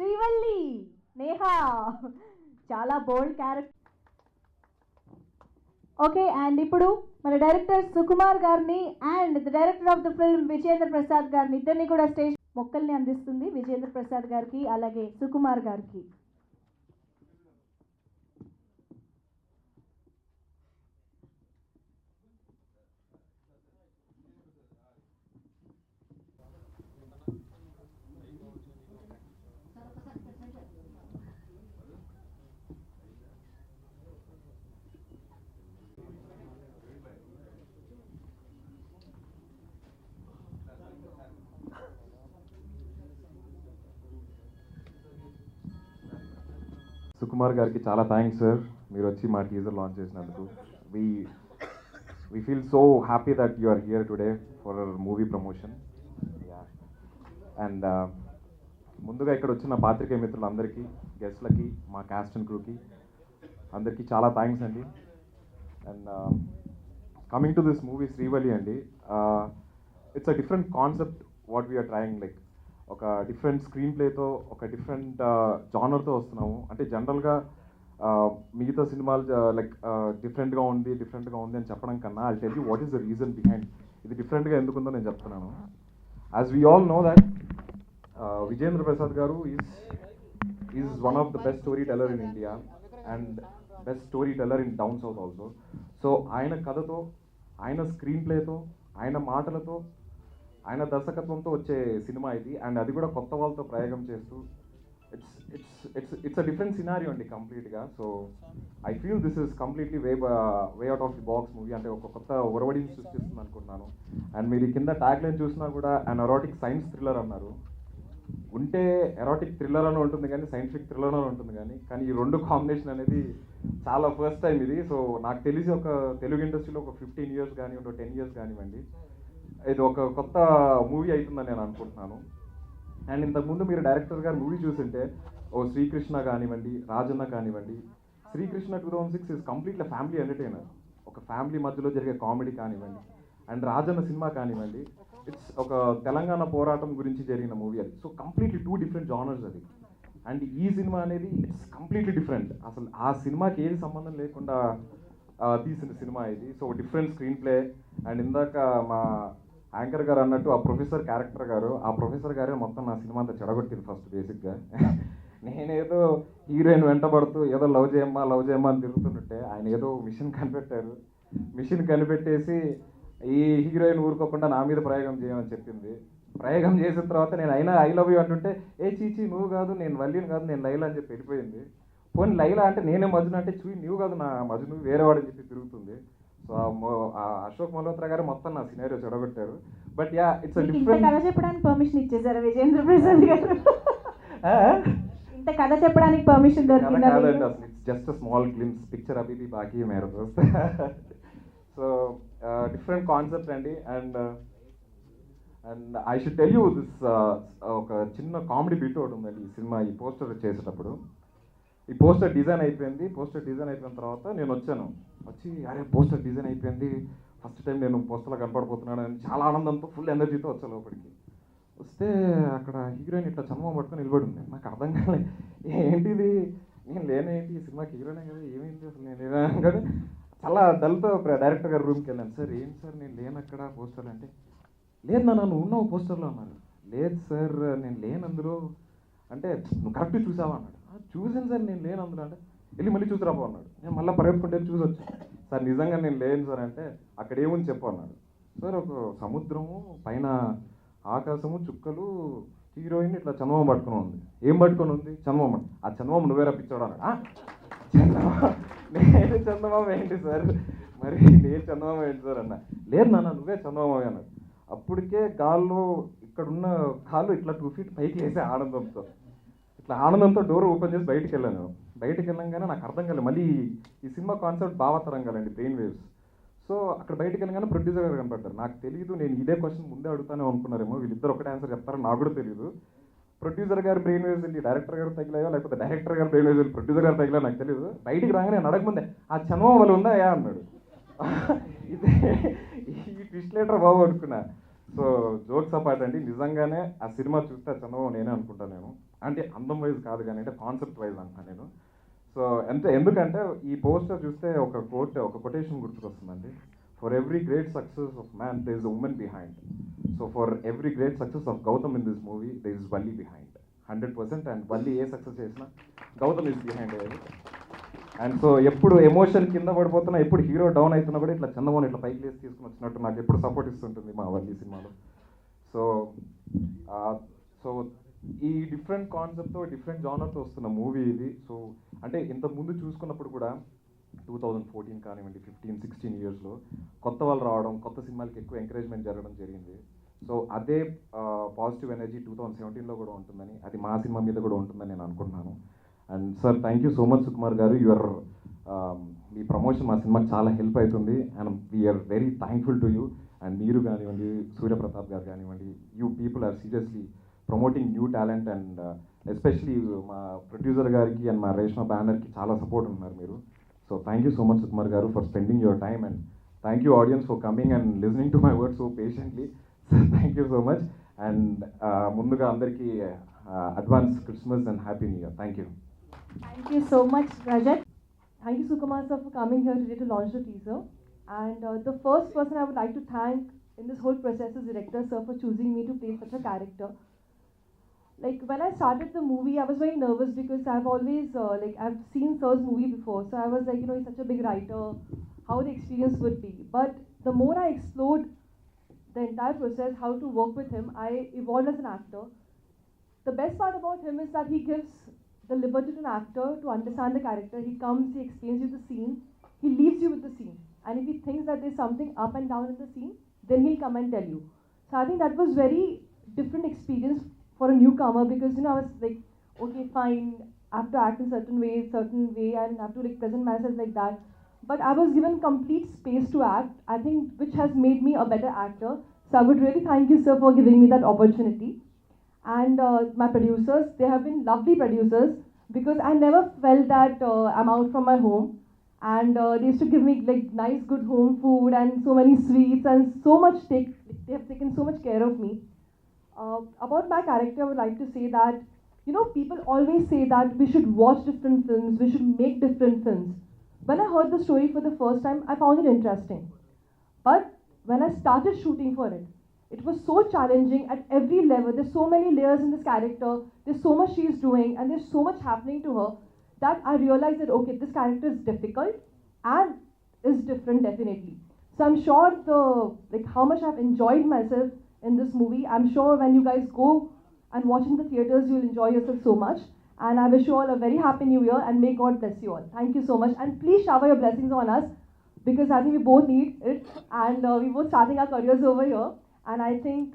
శ్రీవల్లి నేహా చాలా బోల్డ్ character. Okay, and ఇప్పుడు మన డైరెక్టర్ సుకుమార్ గారిని and the director of the film Vijendra Prasad గారిని ఇద్దరిని కూడా స్టేజ్ మొక్కల్ని అందిస్తుంది విజేంద్ర ప్రసాద్ గారికి అలాగే సుకుమార్ గారికి. సుకుమార్ గారికి చాలా థ్యాంక్స్ సార్, మీరు వచ్చి మా టీజర్ లాంచ్ చేసినందుకు. we feel so happy that you are here today for our movie promotion. And ముందుగా ఇక్కడ వచ్చిన పాత్రికేయ మిత్రులందరికీ, గెస్ట్లకి, మా క్యాస్ట్ అండ్ క్రూకి అందరికీ చాలా థ్యాంక్స్ అండి. And coming to this movie Srivalli అండి, it's a different concept what we're trying. Like ఒక డిఫరెంట్ స్క్రీన్ ప్లేతో, ఒక డిఫరెంట్ జానర్తో వస్తున్నాము. అంటే జనరల్గా మిగతా సినిమాలు లైక్ డిఫరెంట్గా ఉంది అని చెప్పడం కన్నా I tell you what is the reason behind ఇది డిఫరెంట్గా ఎందుకుందో నేను చెప్తున్నాను. As we all know that Vijayendra Prasad గారు is one of the best story teller in India and best story teller in down south also. So ఆయన కథతో, ఆయన screen ప్లేతో, ఆయన మాటలతో, ఆయన దర్శకత్వంతో వచ్చే సినిమా ఇది. అండ్ అది కూడా కొత్త వాళ్ళతో ప్రయోగం చేస్తూ ఇట్స్ అ డిఫరెంట్ సినారియో అండి కంప్లీట్గా. So I feel this is completely way out of the box movie. అంటే ఒక కొత్త ఒరవడిని సృష్టిస్తుంది అనుకుంటున్నాను. అండ్ మీరు కింద ట్యాగ్ లైన్ చూసినా కూడా అన్ ఎరోటిక్ సైన్స్ థ్రిల్లర్ అన్నారు. ఉంటే ఎరోటిక్ థ్రిల్లర్ అని ఉంటుంది కానీ సైంటిఫిక్ థ్రిల్లర్ అని ఉంటుంది కానీ ఈ రెండు కాంబినేషన్ అనేది చాలా ఫస్ట్ టైం ఇది. సో నాకు తెలిసి ఒక తెలుగు ఇండస్ట్రీలో ఒక 15 years కానివ్వండి, 10 years కానివ్వండి, ఇది ఒక కొత్త మూవీ అవుతుందని నేను అనుకుంటున్నాను. అండ్ ఇంతకుముందు మీరు డైరెక్టర్ గారు మూవీ చూసింటే శ్రీకృష్ణ కానివ్వండి, రాజన్న కానివ్వండి. Srikrishna 2006 is completely family entertainer, ఒక ఫ్యామిలీ మధ్యలో జరిగే కామెడీ కానివ్వండి. అండ్ రాజన్న సినిమా కానివ్వండి, ఇట్స్ ఒక తెలంగాణ పోరాటం గురించి జరిగిన మూవీ అది. సో కంప్లీట్లీ 2 different జానర్స్ అది. అండ్ ఈ సినిమా అనేది ఇట్స్ కంప్లీట్లీ డిఫరెంట్. అసలు ఆ సినిమాకి ఏది సంబంధం లేకుండా తీసిన సినిమా ఇది. So different screenplay. And ఇందాక మా యాంకర్ గారు అన్నట్టు ఆ ప్రొఫెసర్ క్యారెక్టర్ గారు, ఆ ప్రొఫెసర్ గారే మొత్తం నా సినిమా అంతా చెడగొట్టింది ఫస్ట్ బేసిక్గా. నేనేదో హీరోయిన్ వెంటబడుతూ ఏదో లవ్ చేయమ్మా అని తిరుగుతుంటే ఆయన ఏదో మిషన్ కనిపెట్టారు. మిషన్ కనిపెట్టేసి ఈ హీరోయిన్ ఊరుకోకుండా నా మీద ప్రయోగం చేయమని చెప్పింది. ప్రయోగం చేసిన తర్వాత నేను అయినా ఐ లవ్ యూ అంటుంటే చీచి నువ్వు కాదు, నేను వల్లిని కాదు, నేను లైలా అని చెప్పి వెళ్ళిపోయింది. పోనీ లైలా అంటే నేనే మజును అంటే నువ్వు కాదు నా మజును వేరేవాడని చెప్పి తిరుగుతుంది. సో అశోక్ మల్హోత్రా గారు మొత్తం నా సినారియో చెడగొట్టారు. But ya it's a different. కథ చెప్పడానికి పర్మిషన్ ఇచ్చేసారా విజేంద్ర ప్రసాద్ గారు? ఇంత కథ చెప్పడానికి పర్మిషన్ దొరికిందా? కాదండి, అసలు it's just a small glimpse, picture అవి బాకీ మేర దోస్త్. సో డిఫరెంట్ కాన్సెప్ట్ అండి. And I should tell you this, ఒక చిన్న కామెడీ బిట్ ఒకటి ఉందండి ఈ సినిమా. ఈ పోస్టర్ చేసేటప్పుడు ఈ పోస్టర్ డిజైన్ అయిపోయింది. పోస్టర్ డిజైన్ అయిపోయిన తర్వాత నేను వచ్చి అరే పోస్టర్ డిజైన్ అయిపోయింది, ఫస్ట్ టైం నేను పోస్టర్లో కనపడిపోతున్నాను అని చాలా ఆనందంతో ఫుల్ ఎనర్జీతో వచ్చాను లోపలికి. వస్తే అక్కడ హీరోయిన్ ఇట్లా చర్మం పట్టుకొని నిలబడి ఉంది. నాకు అర్థం కాలేదు ఏంటిది, నేను లేనేంటి ఈ సినిమాకి హీరోయినే కదా, ఏమైంది అసలు నేను లేనా కానీ చాలా డల్తో డైరెక్టర్ గారి రూమ్కి వెళ్ళాను. సార్ ఏంటి సార్ నేను లేను అక్కడ పోస్టర్లు అంటే, లేదు నాన్న నువ్వు ఉన్నావు పోస్టర్లో అన్నారు. లేదు సార్ నేను లేను అందులో అంటే, నువ్వు కరెక్ట్ చూసావా అన్నాడు. చూసాను సార్ నేను లేను అందులో అంటే, వెళ్ళి మళ్ళీ చూసిరాపో అన్నాడు. నేను మళ్ళీ పరిగెత్తుకుంటే చూసి వచ్చాను. సార్ నిజంగా నేను లేను సార్ అంటే, అక్కడ ఏముంది చెప్పు అన్నాడు. సార్ ఒక సముద్రము పైన ఆకాశము చుక్కలు, హీరోయిన్ ఇట్లా చందమామ పట్టుకుని ఉంది. ఏం పట్టుకొని ఉంది? చందమామ. ఆ చందమామ నువ్వే రప్పించాడు అన్నాడు. చందమామ నేను చందమామ ఏంటి సార్, మరి నేను చందమామ ఏంటి సార్ అన్న. లేదు నాన్న నువ్వే చందమామ అన్నాడు. అప్పటికే గాల్లో ఇక్కడున్న కాళ్ళు ఇట్లా 2 feet పైకి వేసే ఆనందంతో, ఇట్లా ఆనందంతో డోర్ ఓపెన్ చేసి బయటికి వెళ్ళాను. బయటికి వెళ్ళంగానే నాకు అర్థం కాలేదు మళ్ళీ ఈ సినిమా కాన్సెప్ట్ భావతరంగాలండి, బ్రెయిన్ వేవ్స్. సో అక్కడ బయటికి వెళ్ళగానే ప్రొడ్యూసర్ గారు కనపడ్డారు. నాకు తెలియదు, నేను ఇదే క్వశ్చన్ ముందే అడుగుతానే అనుకున్నారేమో, వీళ్ళిద్దరు ఒకటే ఆన్సర్ చెప్తారో నాకు కూడా తెలియదు. ప్రొడ్యూసర్ గారు బ్రెయిన్ వేవ్స్ వెళ్ళి డైరెక్టర్ గారు తగిలాయో, లేకపోతే డైరెక్టర్ గారు బ్రెయిన్ వేవ్స్ వెళ్ళి ప్రొడ్యూసర్ గారు తగిలాయో నాకు తెలియదు. బయటికి రాగానే నేను అడగముందే ఆ చందమామ వల్ల ఉందా అయ్యా అన్నాడు. ఇదే ఈ ట్విస్ట్ లేటర్ బాబు అనుకున్నా. సో జోక్స్ అపార్ట్ అండి, నిజంగానే ఆ సినిమా చూస్తే ఆ చంద్రబాబు నేనే అనుకుంటాను నేను. అంటే అందం వైజ్ కాదు కానీ అంటే కాన్సెప్ట్ వైజ్ అంటాను నేను. సో ఎందుకంటే ఈ పోస్టర్ చూస్తే ఒక కొటేషన్ గుర్తుకొస్తుందండి. For every great success of man there is a woman behind. So for every great success of Gautam in this movie there is Valli behind 100%. And Valli ఏ సక్సెస్ చేసినా Gautam is behind. And so ఎప్పుడు emotion కింద పడిపోతున్నా, ఎప్పుడు hero down అవుతున్నా కూడా ఇట్లా చందమోహన్ ఇట్లా పైకి లేసి తీసుకుని వచ్చినట్టు నాకు ఎప్పుడు సపోర్ట్ ఇస్తుంటుంది మా వల్లి సినిమాలో. సో సో ఈ డిఫరెంట్ కాన్సెప్ట్తో డిఫరెంట్ జానర్తో వస్తున్న మూవీ ఇది. సో అంటే ఇంతకు ముందు చూసుకున్నప్పుడు కూడా 2014 కానివ్వండి, 15-16 ఇయర్స్లో కొత్త వాళ్ళు రావడం, కొత్త సినిమాలకి ఎక్కువ ఎంకరేజ్మెంట్ జరగడం జరిగింది. సో అదే పాజిటివ్ ఎనర్జీ 2017లో కూడా ఉంటుందని, అది మా సినిమా మీద కూడా ఉంటుందని నేను అనుకుంటున్నాను. And sir thank you so much Sukumar గారు, మీ ప్రమోషన్ మా సినిమాకి చాలా హెల్ప్ అవుతుంది. And we're very thankful to you. And మీరు కానివ్వండి, సూర్యప్రతాప్ గారు కానివ్వండి, you people are seriously promoting new talent. And especially మా ప్రొడ్యూసర్ గారికి అండ్ మా రేష్మా బ్యానర్కి చాలా సపోర్ట్ ఉన్నారు మీరు. So thank you so much Sukumar గారు for spending your time. And thank you audience for coming and listening to my word so patiently. Thank you so much. And ముందుగా అందరికీ advance Christmas and happy new year. Thank you. Thank you so much, Rajat. Thank you, Sukumar sir, for coming here today to launch the teaser. And the first person I would like to thank in this whole process is director sir for choosing me to play such a character. Like when I started the movie, I was very nervous because I've always I've seen sir's movie before, so I was like, he's such a big writer, how the experience would be. But the more I explored the entire process, how to work with him, I evolved as an actor. The best part about him is that he gives the liberty to an actor to understand the character. He comes, he explains you the scene, he leaves you with the scene. And if he thinks that there's something up and down in the scene, then he'll come and tell you. So I think that was very different experience for a newcomer because I was like, okay, fine, I have to act in certain way, and I have to present myself like that. But I was given complete space to act, I think, which has made me a better actor. So I would really thank you, sir, for giving me that opportunity. And my producers, they have been lovely producers because I never felt that I'm out from my home. And they used to give me like nice, good home food and so many sweets and so much they have taken so much care of me. About my character, I would like to say that, people always say that we should watch different films, we should make different films. When I heard the story for the first time, I found it interesting. But when I started shooting for it, it was so challenging at every level. There's so many layers in this character. There's so much she's doing, and there's so much happening to her that I realized that okay, this character is difficult and is different definitely. So I'm sure how much I've enjoyed myself in this movie. I'm sure when you guys go and watch in the theaters, you'll enjoy yourself so much. And I wish you all a very happy new year and may God bless you all. Thank you so much, and please shower your blessings on us because I think we both need it, and we're both starting our careers over here. And I think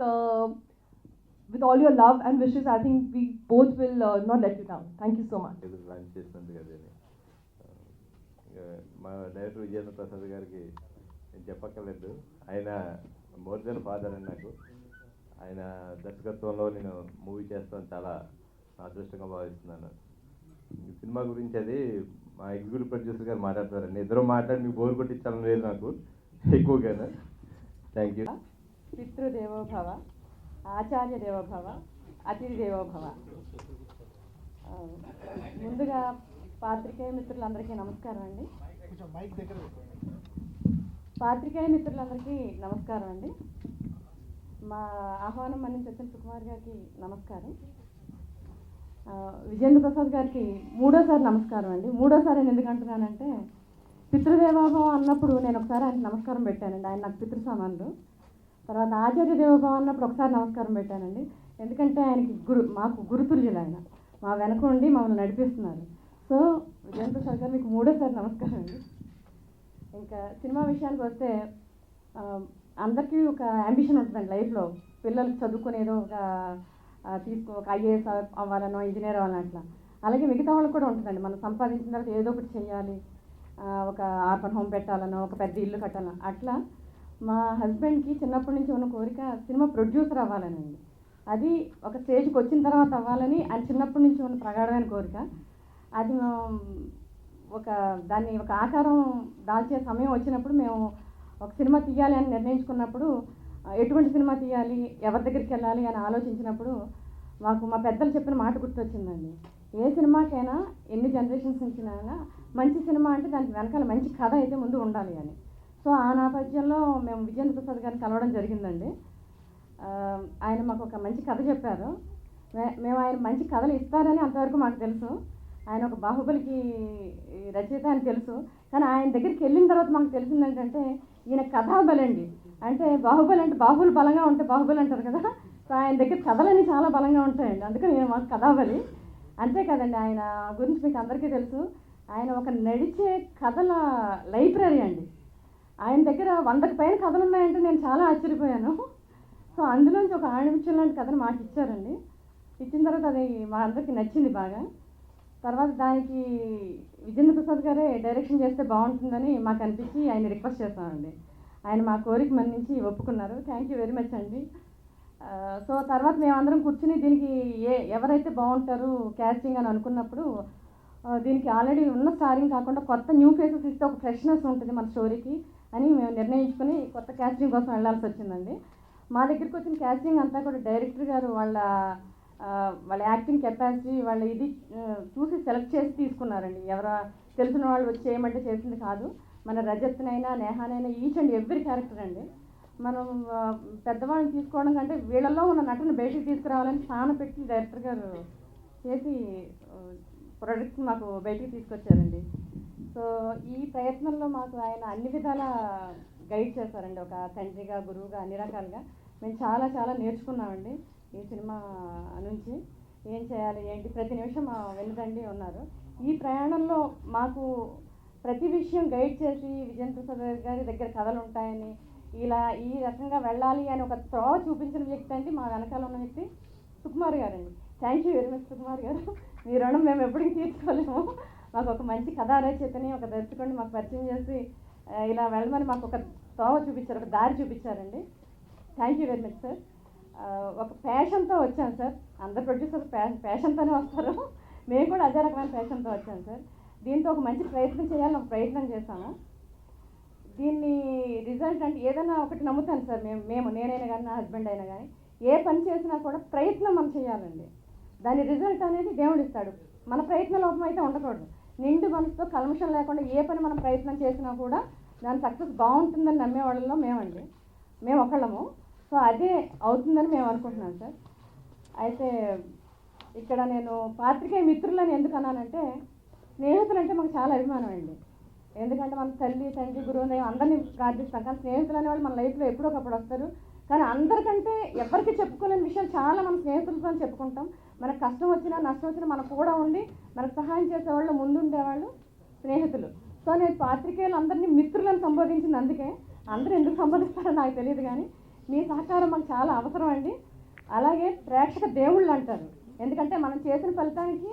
with all your love and wishes, I think we both will not let you down. Thank you so much. Launch చేసినందుకు కదా మా director Vijendra Prasad గారికి నేను చెప్పక్కర్లేదు. ఆయన more than father అని నాకు. ఆయన దర్శకత్వంలో నేను మూవీ చేస్తాను చాలా అదృష్టంగా భావిస్తున్నాను. ఈ సినిమా గురించి అది మా ఎగ్జిక్యూటివ్ ప్రొడ్యూసర్ గారు మాట్లాడతారండి. ఇద్దరు మాట్లాడి మీకు బోర్ కొట్టించాలని లేదు నాకు ఎక్కువగానే. Thank you. పితృదేవోభవ, ఆచార్య దేవోభవ, అతిథి దేవోభవ. ముందుగా పాత్రికేయ మిత్రులందరికీ నమస్కారం అండి. పాత్రికేయ మిత్రులందరికీ నమస్కారం అండి. మా ఆహ్వానం మన్నించి వచ్చిన సుకుమార్ గారికి నమస్కారం. విజేంద్ర ప్రసాద్ గారికి మూడోసారి నమస్కారం అండి. మూడోసారి నేను ఎందుకు అంటున్నానంటే, పితృదేవోభవం అన్నప్పుడు నేను ఒకసారి ఆయనకు నమస్కారం పెట్టానండి. ఆయన నాకు పితృ సమానులు. తర్వాత ఆచార్య దేవోభవం అన్నప్పుడు ఒకసారి నమస్కారం పెట్టానండి. ఎందుకంటే ఆయనకి మాకు గురుతుల్యులు. ఆయన మా వెనక ఉండి మమ్మల్ని నడిపిస్తున్నారు. సో విజేంద్ర ప్రసాద్ గారు మీకు మూడోసారి నమస్కారం అండి. ఇంకా సినిమా విషయానికి వస్తే, అందరికీ ఒక అంబిషన్ ఉంటుందండి లైఫ్లో. పిల్లలకి చదువుకునేదో ఒక ఐఏఎస్ అవ్వాలనో, ఇంజనీర్ అవ్వాలని అట్లా. అలాగే మిగతా వాళ్ళకి కూడా ఉంటుందండి, మనం సంపాదించిన తర్వాత ఏదో ఒకటి చేయాలి, ఒక ఆర్ఫన్ హోమ్ పెట్టాలనో, ఒక పెద్ద ఇల్లు కట్టాలనో. అట్లా మా హస్బెండ్కి చిన్నప్పటి నుంచి ఉన్న కోరిక సినిమా ప్రొడ్యూసర్ అవ్వాలనండి. అది ఒక స్టేజ్కి వచ్చిన తర్వాత అవ్వాలని ఆయన చిన్నప్పటి నుంచి ఉన్న ప్రగాఢమైన కోరిక. అది దాన్ని ఒక ఆకారం దాల్చే సమయం వచ్చినప్పుడు మేము ఒక సినిమా తీయాలి అని నిర్ణయించుకున్నప్పుడు ఎటువంటి సినిమా తీయాలి, ఎవరి దగ్గరికి వెళ్ళాలి అని ఆలోచించినప్పుడు మాకు మా పెద్దలు చెప్పిన మాట గుర్తొచ్చిందండి. ఏ సినిమాకైనా ఎన్ని జనరేషన్స్ నుంచినా మంచి సినిమా అంటే దానికి వెనకాల మంచి కథ అయితే ముందు ఉండాలి అని. సో ఆ నేపథ్యంలో మేము విజయేంద్ర ప్రసాద్ గారిని కలవడం జరిగిందండి. ఆయన మాకు ఒక మంచి కథ చెప్పారు. మేము ఆయన మంచి కథలు ఇస్తారని అంతవరకు మాకు తెలుసు. ఆయన ఒక బాహుబలికి రచయిత అని తెలుసు. కానీ ఆయన దగ్గరికి వెళ్ళిన తర్వాత మాకు తెలిసింది ఏంటంటే ఈయన కథాబలి అండి. అంటే బాహుబలి అంటే బాహువులు బలంగా ఉంటే బాహుబలి అంటారు కదా. సో ఆయన దగ్గర కథలన్నీ చాలా బలంగా ఉంటాయండి. అందుకని ఈయన మాకు కథాబలి. అంతే కదండి, ఆయన గురించి మీకు అందరికీ తెలుసు. ఆయన ఒక నడిచే కథల లైబ్రరీ అండి. ఆయన దగ్గర 100కి పైన కథలు ఉన్నాయంటే నేను చాలా ఆశ్చర్యపోయాను. సో అందులోంచి ఒక ఆణిముత్యం లాంటి కథను మాకు ఇచ్చారండి. ఇచ్చిన తర్వాత అది మా అందరికీ నచ్చింది బాగా. తర్వాత దానికి విజేంద్ర ప్రసాద్ గారే డైరెక్షన్ చేస్తే బాగుంటుందని మాకు అనిపించి ఆయన రిక్వెస్ట్ చేస్తామండి. ఆయన మా కోరిక మన్నించి ఒప్పుకున్నారు. థ్యాంక్ యూ వెరీ మచ్ అండి. సో తర్వాత మేమందరం కూర్చుని దీనికి ఎవరైతే బాగుంటారు క్యాస్టింగ్ అని అనుకున్నప్పుడు దీనికి ఆల్రెడీ ఉన్న స్టారింగ్ కాకుండా కొత్త న్యూ ఫేసెస్ ఇస్తే ఒక ఫ్రెష్నెస్ ఉంటుంది మన స్టోరీకి అని మేము నిర్ణయించుకుని కొత్త క్యాస్టింగ్ కోసం వెళ్ళాల్సి వచ్చిందండి. మా దగ్గరికి వచ్చిన క్యాస్టింగ్ అంతా కూడా డైరెక్టర్ గారు వాళ్ళ యాక్టింగ్ కెపాసిటీ వాళ్ళ ఇది చూసి సెలెక్ట్ చేసి తీసుకున్నారండి. తెలిసిన వాళ్ళు వచ్చి చేయమంటే చేసింది కాదు. మన రజత్నైనా నేహానైనా ఈచ్ అండ్ ఎవ్రీ క్యారెక్టర్ అండి. మనం పెద్దవాళ్ళని తీసుకోవడం కంటే వీళ్ళల్లో ఉన్న నటన బయటికి తీసుకురావాలని చాలా పెట్టి డైరెక్టర్ గారు చేసి ప్రొడక్ట్ మాకు బయటికి తీసుకొచ్చారండి. సో ఈ ప్రయత్నంలో మాకు ఆయన అన్ని విధాల గైడ్ చేశారండి. ఒక తండ్రిగా, గురువుగా, అన్ని రకాలుగా మేము చాలా చాలా నేర్చుకున్నామండి ఈ సినిమా నుంచి. ఏం చేయాలి ఏంటి ప్రతి నిమిషం వెనుదండి ఉన్నారు. ఈ ప్రయాణంలో మాకు ప్రతి విషయం గైడ్ చేసి విజయేంద్ర ప్రసాద్ గారి దగ్గర కథలు ఉంటాయని ఇలా ఈ రకంగా వెళ్ళాలి అని ఒక త్రోవ చూపించిన వ్యక్తి అండి మా వెనకాల ఉన్న వ్యక్తి సుకుమార్ గారండి. Thank you very much Sukumar గారు. మీ రుణం మేము ఎప్పటికీ తీర్చుకోలేము. మాకు ఒక మంచి కథా రచయితని ఒక దర్శకుడిని మాకు పరిచయం చేసి ఇలా వెళ్ళమని మాకు ఒక త్రోవ చూపించారు, ఒక దారి చూపించారండి. Thank you very much sir. ఒక ప్యాషన్తో వచ్చాను సార్. అందరు ప్రొడ్యూసర్స్ ప్యాషన్తోనే వస్తారు. మేము కూడా అదే రకమైన ప్యాషన్తో వచ్చాను సార్. దీంతో ఒక మంచి ప్రయత్నం చేయాలని ఒక ప్రయత్నం చేశాను. దీన్ని రిజల్ట్ అంటే ఏదైనా ఒకటి నమ్ముతాను సార్. నేనైనా కానీ నా హస్బెండ్ అయినా కానీ ఏ పని చేసినా కూడా ప్రయత్నం మనం చేయాలండి. దాని రిజల్ట్ అనేది దేవుడు ఇస్తాడు. మన ప్రయత్న లోపం అయితే ఉండకూడదు. నిండు మనసుతో కల్మషం లేకుండా ఏ పని మనం ప్రయత్నం చేసినా కూడా దాని సక్సెస్ బాగుంటుందని నమ్మే వాళ్ళలో మేము ఒకళ్ళము. సో అదే అవుతుందని మేము అనుకుంటున్నాం సార్. అయితే ఇక్కడ నేను పాత్రికేయ మిత్రులని ఎందుకు అన్నానంటే స్నేహితులు అంటే మాకు చాలా అభిమానం అండి. ఎందుకంటే మన తల్లి, తండ్రి, గురువు అందరినీ ప్రార్థిస్తాం. కానీ స్నేహితులు అనేవాళ్ళు మన లైఫ్లో ఎప్పుడో ఒకప్పుడు వస్తారు. కానీ అందరికంటే ఎవరికి చెప్పుకోలేని విషయాలు చాలా మన స్నేహితులతో చెప్పుకుంటాం. మనకు కష్టం వచ్చినా నష్టం వచ్చినా మనకు కూడా ఉండి మనకు సహాయం చేసేవాళ్ళు ముందుండేవాళ్ళు స్నేహితులు. సో నేను పాత్రికేయులు అందరినీ మిత్రులను సంబోధించింది అందుకే. అందరూ ఎందుకు సంబోధిస్తారో నాకు తెలియదు కానీ మీ సహకారం మాకు చాలా అవసరం అండి. అలాగే ప్రేక్షక దేవుళ్ళు అంటారు. ఎందుకంటే మనం చేసిన ఫలితానికి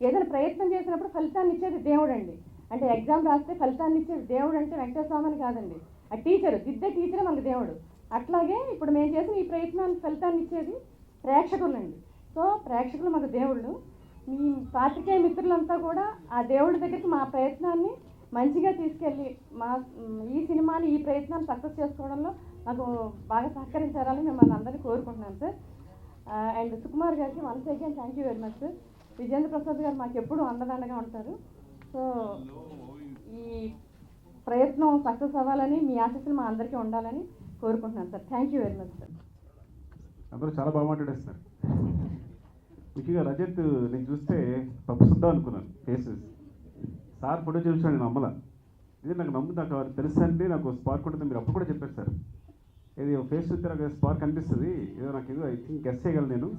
ఏదైనా ప్రయత్నం చేసినప్పుడు ఫలితాన్ని ఇచ్చేది దేవుడు అండి. అంటే ఎగ్జామ్ రాస్తే ఫలితాన్ని ఇచ్చేది దేవుడు అంటే వెంకటేశ్వర స్వామి కాదండి, ఆ టీచరు, దిద్దే టీచరే మనకు దేవుడు. అట్లాగే ఇప్పుడు మేము చేసిన ఈ ప్రయత్నానికి ఫలితాన్ని ఇచ్చేది ప్రేక్షకులండి. సో ప్రేక్షకులు మాకు దేవుళ్ళు. మీ పాత్రికేయ మిత్రులంతా కూడా ఆ దేవుడి దగ్గరికి మా ప్రయత్నాన్ని మంచిగా తీసుకెళ్ళి ఈ సినిమాని ఈ ప్రయత్నాన్ని సక్సెస్ చేసుకోవడంలో నాకు బాగా సహకరించాలని మిమ్మల్ని అందరినీ కోరుకుంటున్నాను సార్. అండ్ సుకుమార్ గారికి once again thank you very much sir. Vijayendra Prasad గారు మాకు ఎప్పుడూ అండదండగా ఉంటారు. సో ఈ ప్రయత్నం సక్సెస్ అవ్వాలని మీ ఆశీస్సులు మా అందరికీ ఉండాలని కోరుకుంటున్నాను sir. Thank you very much sir. అందరూ చాలా బాగా మాట్లాడేస్తున్నారు. ముఖ్యంగా రజత్ నేను చూస్తే పప్పు చూద్దాం అనుకున్నాను ఫేసెస్. సార్ ఫోటో చూసాను, నేను నమ్మలా. ఇది నాకు తెలుసు అంటే నాకు స్పార్క్ ఉంటుంది. మీరు అప్పుడు కూడా చెప్పారు సార్, ఇది ఫేస్ చూస్తే నాకు స్పార్క్ అనిపిస్తుంది, ఏదో నాకు ఐ థింక్ గెస్ చేయగలను, నేను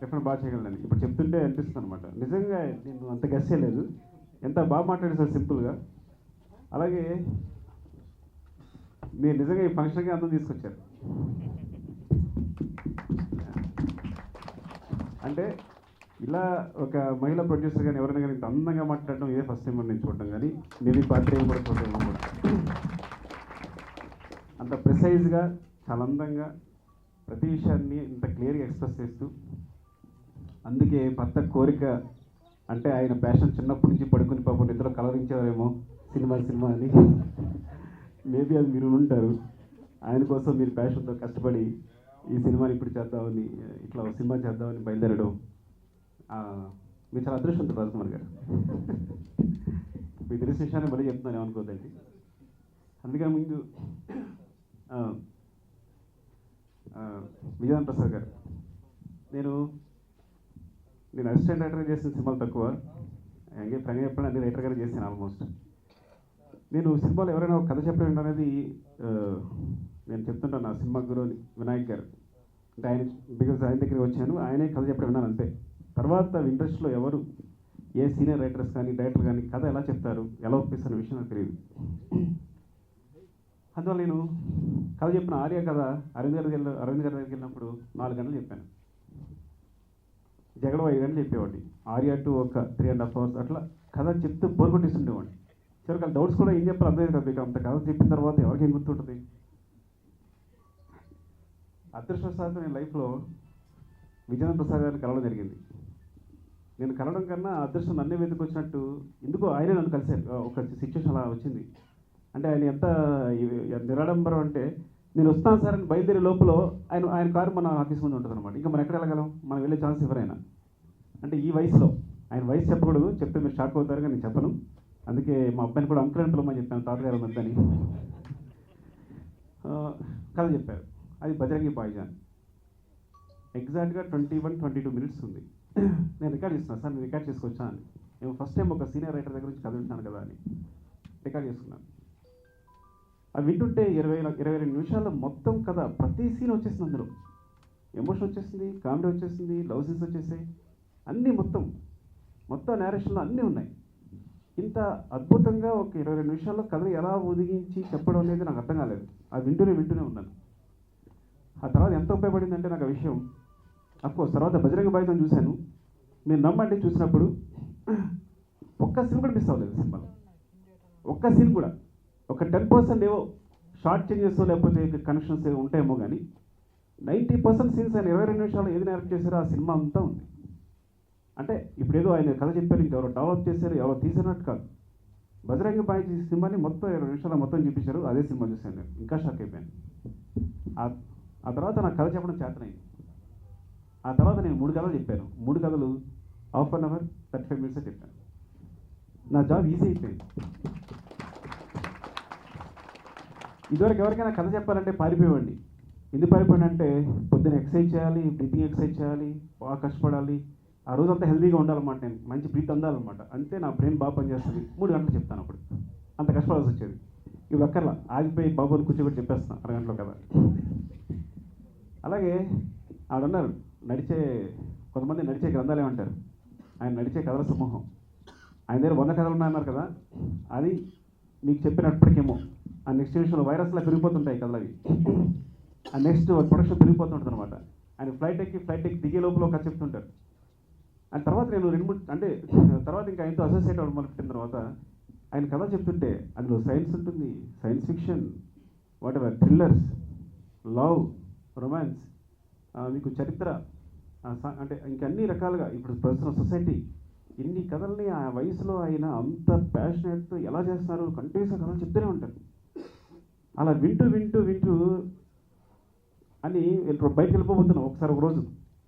డెఫినెట్ బాగా చేయగలను. ఇప్పుడు చెప్తుంటే అనిపిస్తుంది అనమాట. నిజంగా నేను అంత గెస్ చేయలేదు. ఎంత బాగా మాట్లాడారు సార్ సింపుల్గా. అలాగే మీరు నిజంగా ఈ ఫంక్షన్కి అందరూ తీసుకొచ్చారు. అంటే ఇలా ఒక మహిళా ప్రొడ్యూసర్ కానీ ఎవరైనా కానీ ఇంత అందంగా మాట్లాడడం ఇదే ఫస్ట్ టైం నేను చూడడం. కానీ నేను ఈ పాత్ర కూడా చూడడం కూడా అంత ప్రిసైజ్గా చాలా అందంగా ప్రతి విషయాన్ని ఇంత క్లియర్గా ఎక్స్ప్రెస్ చేస్తూ, అందుకే భర్త కోరిక అంటే ఆయన ప్యాషన్ చిన్నప్పటి నుంచి పడుకుని పాపం నిద్ర కలరించేవారేమో సినిమా అని మేబీ అది మీరు ఉంటారు. ఆయన కోసం మీరు ప్యాషన్తో కష్టపడి ఈ సినిమాని ఇప్పుడు చేద్దామని, ఇట్లా ఒక సినిమా చేద్దామని బయలుదేరడం, మీరు చాలా అదృష్టవంతులు రాజకుమార్ గారు. మీకు తెలిసిన విషయాన్ని మళ్ళీ చెప్తున్నాను, ఏమనుకోదండి. అందుకని ముందు విజయన్ ప్రసాద్ గారు, నేను అసిస్టెంట్ రైటర్గా చేసిన సినిమాలు తక్కువ, ప్రగతి చెప్పండి అన్ని రైటర్గానే చేశాను ఆల్మోస్ట్. నేను సినిమాలో ఎవరైనా ఒక కథ చెప్పడం అనేది నేను చెప్తుంటాను నా సినిమా గురు వినాయక్ గారు. అంటే ఆయన బికాజ్ ఆయన దగ్గరికి వచ్చాను, ఆయనే కథ చెప్పడం విన్నాను అంతే. తర్వాత ఇండస్ట్రీలో ఎవరు ఏ సీనియర్ రైటర్స్ కానీ డైరెక్టర్ కానీ కథ ఎలా చెప్తారు, ఎలా ఒప్పిస్తున్న విషయం నాకు తెలియదు. అందువల్ల నేను కథ చెప్పిన ఆర్య కథ అరవింద్ గారి దగ్గరికి వెళ్ళినప్పుడు 4 గంటలు చెప్పాను. జగడ 5 గంటలు చెప్పేవాడిని. ఆర్య టు ఒక 3.5 hours అట్లా కథ చెప్తూ బోర్ కొట్టిస్తుండేవాడిని. చివరికి వాళ్ళ డౌట్స్ కూడా ఏం చెప్పాలి అర్థం కాదు. మీకు అంత కథ చెప్పిన తర్వాత ఎవరికి ఏం గుర్తుంటుంది. అదృష్టవశాత్తు నేను లైఫ్లో విజయన్ ప్రసాద్ గారిని కలవడం జరిగింది. నేను కలవడం కన్నా అదృష్టం నన్నే వెతుకొచ్చినట్టు ఎందుకో ఆయనే నన్ను కలిశారు. ఒక సిచ్యువేషన్ అలా వచ్చింది. అంటే ఆయన ఎంత నిరాడంబరం అంటే, నేను వస్తాను సార్ అని బయలుదేరే లోపల ఆయన కారు మన ఆఫీస్ ముందు ఉంటుంది అనమాట. ఇంకా మనం ఎక్కడ వెళ్ళగలం, మనం వెళ్ళే ఛాన్స్ ఎవరైనా. అంటే ఈ వయసులో ఆయన వయసు చెప్పకూడదు, చెప్తే మీరు షాక్ అవుతారు, కానీ నేను చెప్పను. అందుకే మా అబ్బాయిని కూడా అంకుల్ అని పిలవమని చెప్పాను, తాతగారు ఉందని. కథ చెప్పారు. అది బజరంగి భాయిజాన్. ఎగ్జాక్ట్గా 21-22 minutes ఉంది. నేను రికార్డ్ చేస్తున్నాను సార్, నేను రికార్డ్ చేసుకొచ్చాను అని. నేను ఫస్ట్ టైం ఒక సీనియర్ రైటర్ దగ్గర నుంచి కథ వింటున్నాను కదా అని రికార్డ్ చేసుకున్నాను. అది వింటుంటే 22 నిమిషాల్లో మొత్తం కథ ప్రతి సీన్ వచ్చేసింది. అందులో ఎమోషన్ వచ్చేసింది, కామెడీ వచ్చేసింది, లవ్ సీన్స్ వచ్చేసాయి, అన్నీ మొత్తం నేరేషన్లో అన్నీ ఉన్నాయి. ఇంత అద్భుతంగా ఒక 22 నిమిషాల్లో కథను ఎలా ఒదిగించి చెప్పడం అనేది నాకు అర్థం కాలేదు. అది వింటూనే ఉన్నాను. ఆ తర్వాత ఎంత ఉపయోగపడిందంటే నాకు ఆ విషయం, అఫ్కోర్స్ తర్వాత బజరంగ భాయిజాన్ చూశాను. మీరు నమ్మండి, చూసినప్పుడు ఒక్క సీన్ కూడా మిస్ అవ్వలేదు సినిమాలో. ఒక్క సీన్ కూడా, ఒక 10% ఏవో షార్ట్ చేంజెస్ లేకపోతే కనెక్షన్స్ ఏవో ఉంటాయేమో, కానీ 90% సీన్స్ ఆయన 22 నిమిషాలు ఏది డైరెక్ట్ చేశారో ఆ సినిమా అంతా ఉంది. అంటే ఇప్పుడు ఏదో ఆయన కథ చెప్పారు, ఇంకెవరో డెవలప్ చేశారు, ఎవరో తీసినట్టు కాదు. బజరంగి భాయిజాన్ సినిమాని మొత్తం 20 నిమిషాలు మొత్తం చూపించారు. అదే సినిమా చూశాను నేను, ఇంకా షాక్ అయిపోయాను. ఆ తర్వాత నాకు కథ చెప్పడం చేతనైంది. ఆ తర్వాత నేను 3 కథలు చెప్పాను. 3 కథలు 1/2 hour 35 minutes చెప్పాను. నా జాబ్ ఈజీ అయిపోయింది. ఇదివరకు ఎవరికైనా కథ చెప్పాలంటే పారిపోయేవాడిని. ఎందుకు పారిపోయాను అంటే, పొద్దున్న ఎక్సర్సైజ్ చేయాలి, బ్రీతింగ్ ఎక్సర్సైజ్ చేయాలి, బాగా కష్టపడాలి, ఆ రోజంతా హెల్తీగా ఉండాలన్నమాట. నేను మంచి బ్రీత్ అందాలన్నమాట. అంతే నా బ్రెయిన్ బాగా పనిచేస్తుంది. 3 గంటలు చెప్తాను. అప్పుడు అంత కష్టపడాల్సి వచ్చేది. ఇవి అక్కర్లా, ఆగిపోయి బాబుని కూర్చోబెట్టి చెప్పేస్తాను అరగంటలో కదా. అలాగే ఆడన్నారు కొంతమంది నడిచే గ్రంథాలు ఏమంటారు, ఆయన నడిచే కథల సమూహం. ఆయన దగ్గర 100 కథలు ఉన్నాయన్నారు కదా, అది మీకు చెప్పినప్పటికేమో ఆ నెక్స్ట్ విషయంలో వైరస్లా పెరిగిపోతుంటాయి కథలు. అవి ఆ నెక్స్ట్ ప్రొడక్షన్ పెరిగిపోతుంటుంది అనమాట. ఆయన ఫ్లైట్ ఎక్కి దిగే లోపల ఒక కథ చెప్తుంటారు. అండ్ తర్వాత నేను 2-3 అంటే తర్వాత ఇంకా ఆయనతో అసోసియేట్ అవ్వడం మొదలుపెట్టిన తర్వాత ఆయన కథ చెప్తుంటే అందులో సైన్స్ ఉంటుంది, science fiction, what ever, thrillers, love, romance, మీకు చరిత్ర, అంటే ఇంకన్ని రకాలుగా ఇప్పుడు ప్రస్తుతం సొసైటీ, ఇన్ని కథల్ని ఆ వయసులో ఆయన అంత ప్యాషనేట్తో ఎలా చేస్తున్నారు, కంటిన్యూస్గా కథలు చెప్తూనే ఉంటారు. అలా వింటూ అని బయటకు వెళ్ళిపోతున్నాను. ఒకసారి ఒక రోజు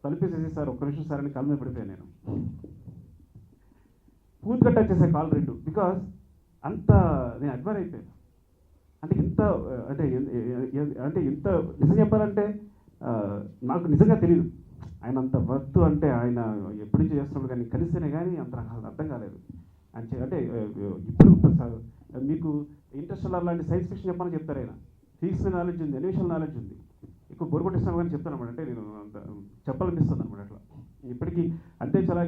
తలిపేసేసి, సార్ ఒక్క నిమిషం సార్ అని కాలు మీద పడిపోయాను. నేను పూర్తిగా టచ్ చేశాను కాల్ 2, బికాజ్ అంత నేను అడ్మైర్ అయిపోయాను. అంటే ఇంత నిజం చెప్పాలంటే నాకు నిజంగా తెలియదు ఆయన అంత వర్త్. అంటే ఆయన ఎప్పటి నుంచి చేస్తున్నప్పుడు కానీ కలిస్తేనే కానీ అంత నాకు అర్థం కాలేదు. అంటే ఇప్పుడు మీకు ఇంటర్స్టెల్లార్ లాంటి సైన్స్ ఫిక్షన్ చెప్పాలని చెప్తారు. ఆయన ఫిజిక్స్ మీద నాలెడ్జ్ ఉంది, అన్వేషణ నాలెడ్జ్ ఉంది. ఎక్కువ బోర్ కొట్టిస్తాను కానీ చెప్తాను అనమాట. అంటే నేను అంత చెప్పాలనిపిస్తుంది అనమాట. అట్లా ఇప్పటికీ అంతే చాలా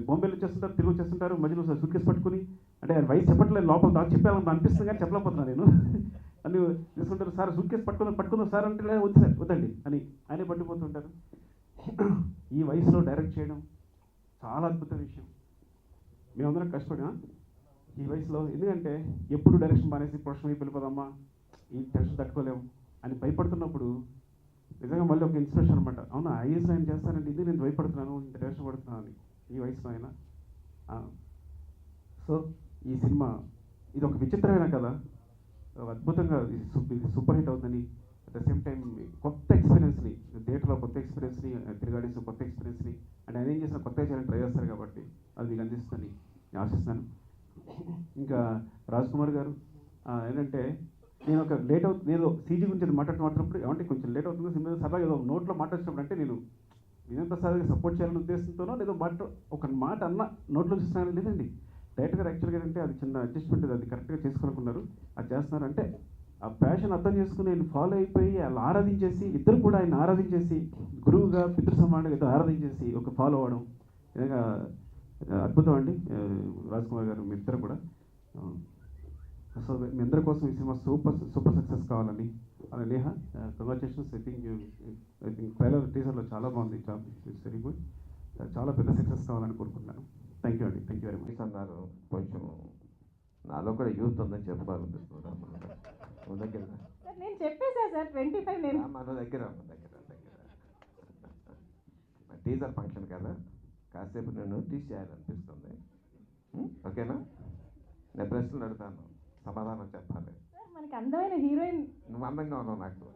బాంబేలో వచ్చేస్తుంటారు, తిరిగి వచ్చేస్తుంటారు, మధ్యలో సూట్ కేసు పట్టుకుని, అంటే ఆయన వయసు చెప్పట్లేదు, లోపల దాకా చెప్పాలని అనిపిస్తుంది కానీ చెప్పలేకపోతున్నాను నేను. అన్ని తీసుకుంటారు, సార్ సూట్ కేసు పట్టుకుందాం సార్ అంటే వద్దు సార్ వద్దండి అని ఆయనే పట్టుకుపోతుంటారు. ఈ వయసులో డైరెక్ట్ చేయడం చాలా అద్భుతమైన విషయం. మేమందరం కష్టపడినా ఈ వయసులో, ఎందుకంటే ఎప్పుడు డైరెక్షన్ మానేసి ప్రొఫెషన్ వైపు వెళ్ళిపోదామా, ఈ టెన్షన్ తట్టుకోలేము అని భయపడుతున్నప్పుడు నిజంగా మళ్ళీ ఒక ఇన్స్పిరేషన్ అనమాట. అవునా, ఐఏఎస్ ఆయన చేస్తానంటే ఇది నేను భయపడుతున్నాను, ఇంత టెన్షన్ పడుతున్నాను అని ఈ వయసులో ఆయన. సో ఈ సినిమా ఇది ఒక విచిత్రమైన కథ. అద్భుతంగా ఇది సూపర్ హిట్ అవుతుందని, అట్ ద సేమ్ టైం కొత్త ఎక్స్పీరియన్స్ని, థియేటర్లో కొత్త ఎక్స్పీరియన్స్ని, తిరగాడేసి కొత్త ఎక్స్పీరియన్స్ని అండ్ ఆయన ఏం చేసిన కొత్తగా చేయాలని ట్రై చేస్తారు కాబట్టి అది మీకు అందిస్తుందని నేను ఆశిస్తున్నాను. ఇంకా రాజ్ కుమార్ గారు ఏంటంటే, నేను ఒక లేట్ అవుతుంది ఏదో సీజీ గురించి మాట్లాడుతున్నప్పుడు ఏమంటే కొంచెం లేట్ అవుతుంది సినిమా సరదాగా ఏదో నోట్లో మాట్లాడుతున్నప్పుడు అంటే నేను వినయ్ ప్రసాద్ సపోర్ట్ చేయాలనే ఉద్దేశంతోనో లేదో ఒక మాట అన్న నోట్లో చూస్తున్నాను లేదండి. డైరెక్టర్ గారు యాక్చువల్గా ఏంటంటే అది చిన్న అడ్జస్ట్మెంట్, అది కరెక్ట్గా చేసుకోనుకున్నారు, అది చేస్తున్నారంటే ఆ ప్యాషన్ అర్థం చేసుకుని ఆయన ఫాలో అయిపోయి వాళ్ళు ఆరాధించేసి, ఇద్దరు కూడా ఆయన ఆరాధించేసి గురువుగా పితృ సమానంగా ఇద్దరు ఆరాధించేసి ఒక ఫాలో అవ్వడం నిజంగా అద్భుతం అండి. రాజ్ కుమార్ గారు మీ ఇద్దరు కూడా. సో మీ అందరి కోసం ఈ సినిమా సూపర్ సక్సెస్ కావాలని. అలా Neha congratulations. I think trailer టీజర్లో చాలా బాగుంది, ఇట్స్ వెరీ గుడ్. చాలా పెద్ద సక్సెస్ కావాలని కోరుకుంటున్నాను. థ్యాంక్ యూ అండి, థ్యాంక్ యూ వెరీ మచ్. అన్నారు కొంచెం నాలో కూడా యూత్ ఉందని చెప్పాలనిపిస్తుంది. దగ్గర సార్ నేను చెప్పేసా సార్ 25 నేను మన దగ్గర టీజర్ ఫంక్షన్ కదా, కాసేపు నేను టీచ్ చేయాలనిపిస్తుంది. ఓకేనా? నేను ప్రశ్నలు అడుగుతాను, సమాధానం చెప్పాలి. సార్ మనకి అందమైన హీరోయిన్. నువ్వు అందంగా ఉన్నావు, నాకు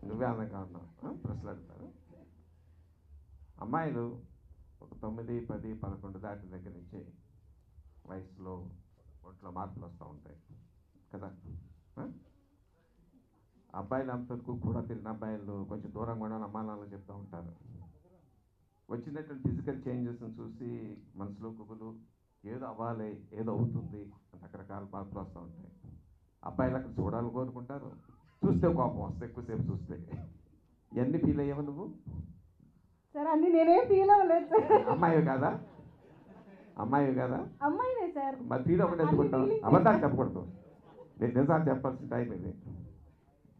నువ్వే అందంగా ఉన్నావు. ప్రశ్నలు అడుగుతాను. అమ్మాయిలు ఒక 9, 10, 11 దాటిన దగ్గర నుంచి వయసులో ఒంట్లో మార్పులు వస్తూ ఉంటాయి కదా. అబ్బాయిలు అంతకు కూడా తిరిగిన అబ్బాయిలు కొంచెం దూరంగా కూడా అమ్మానాలు చెప్తూ ఉంటారు. వచ్చినటువంటి ఫిజికల్ చేంజెస్ని చూసి మనసులో కుగులు ఏదో అవ్వాలి, ఏదో అవుతుంది, రకరకాల మార్పులు వస్తూ ఉంటాయి. అబ్బాయిలు అక్కడ చూడాలని కోరుకుంటారు, చూస్తే కోపం వస్తే ఎక్కువసేపు చూస్తే. ఇవన్నీ ఫీల్ అయ్యావు నువ్వు? సార్ అన్ని నేనేం ఫీల్ అవ్వలేదు సార్. అమ్మాయి కదా, అమ్మాయి కదా, అమ్మాయినే సార్. మరి ఫీల్ అవ్వడం ఎందుకుంటావు? అబద్ధాలు చెప్పకూడదు, నేను నిజాలు చెప్పాల్సిన టైం ఇది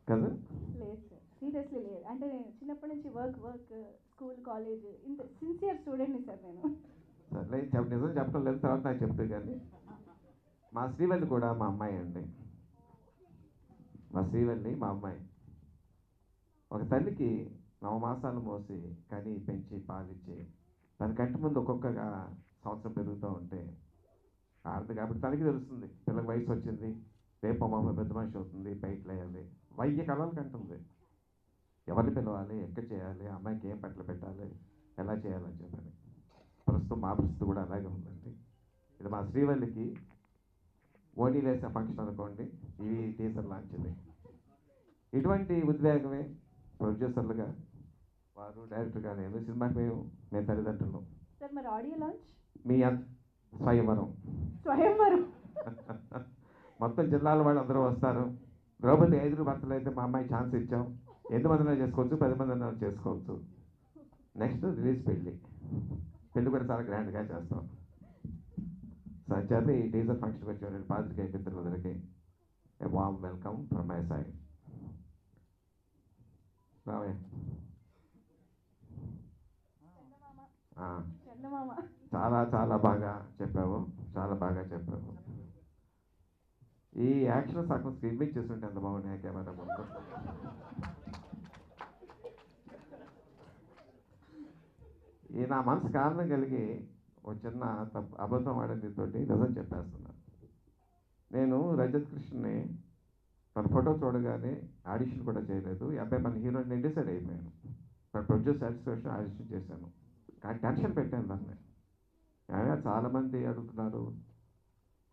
కదా. లేదు సార్, సీరియస్లీ లేదు. అంటే చిన్నప్పటి నుంచి వర్క్ స్కూల్ కాలేజ్ ఇంత సిన్సియర్ స్టూడెంట్ని సార్ నేను. సర్లే నిజం చెప్పడం లేదు, తర్వాత నాకు చెప్తే. కానీ మా శ్రీవల్లి కూడా మా అమ్మాయి అండి. మా శ్రీవల్లి మా అమ్మాయి. ఒక తల్లికి 9 మాసాలు మోసి కని పెంచి పాలిచ్చి తన కంటి ముందు ఒక్కొక్కగా సంవత్సరం పెరుగుతూ ఉంటే ఆడదు కాబట్టి తనకి తెలుస్తుంది, పిల్లకి వయసు వచ్చింది, రేపు అమ్మ పెద్ద మనిషి అవుతుంది, బయటలు వేయాలి, 1000 కళలు కంటుంది. ఎవరిని పిలవాలి, ఎక్కడ చేయాలి, అమ్మాయికి ఏం పట్ల పెట్టాలి, ఎలా చేయాలని చెప్పని. ప్రస్తుతం మా పరిస్థితి కూడా అలాగే ఉందండి. ఇది మా శ్రీవల్లికి ఓణీలు వేసే ఫంక్షన్ అనుకోండి, ఇవి టీజర్ లాంచ్ ఇది. ఇటువంటి ఉద్వేగమే ప్రొడ్యూసర్లుగా వారు, డైరెక్టర్గా నేను, సినిమాకి మేము తల్లిదండ్రులు. సార్ మరి ఆడియో లాంచ్ మీ స్వయంవరం మొత్తం జిల్లాల వాళ్ళు అందరూ వస్తారు. ద్రౌపది 5 భర్తలు అయితే మా అమ్మాయి ఛాన్స్ ఇచ్చాం. 8 మందిలో చేసుకోవచ్చు, 10 మందిలో చేసుకోవచ్చు. నెక్స్ట్ రిలీజ్ పెళ్ళి కూడా చాలా గ్రాండ్గా చేస్తాం. సంచారి ఈ టీజర్ ఫంక్షన్కి వచ్చే పాత్రికేయ మిత్రులందరికీ a warm welcome from my side. రావయ్య. చాలా చాలా బాగా చెప్పావు, చాలా బాగా చెప్పావు. ఈ యాక్షన్ సగం స్క్రీన్ మీద చేస్తుంటే ఎంత బాగున్నాయి కెమెరా ముందు. ఈ నా మనసుకు ఆనందం కలిగి ఒక చిన్న అబద్ధం ఆడేతోటి నిజం చెప్పేస్తున్నాను. నేను రజత్ కృష్ణని తన ఫోటో చూడగానే ఆడిషన్ కూడా చేయలేదు. ఈ అబ్బాయి మన హీరోయిన్ నేను డిసైడ్ అయిపోయాను. తన ప్రొడ్యూస్ సాటిస్ఫాక్షన్ ఆడిషన్ చేశాను. కానీ టెన్షన్ పెట్టాను దాన్ని. చాలామంది అడుగుతున్నారు,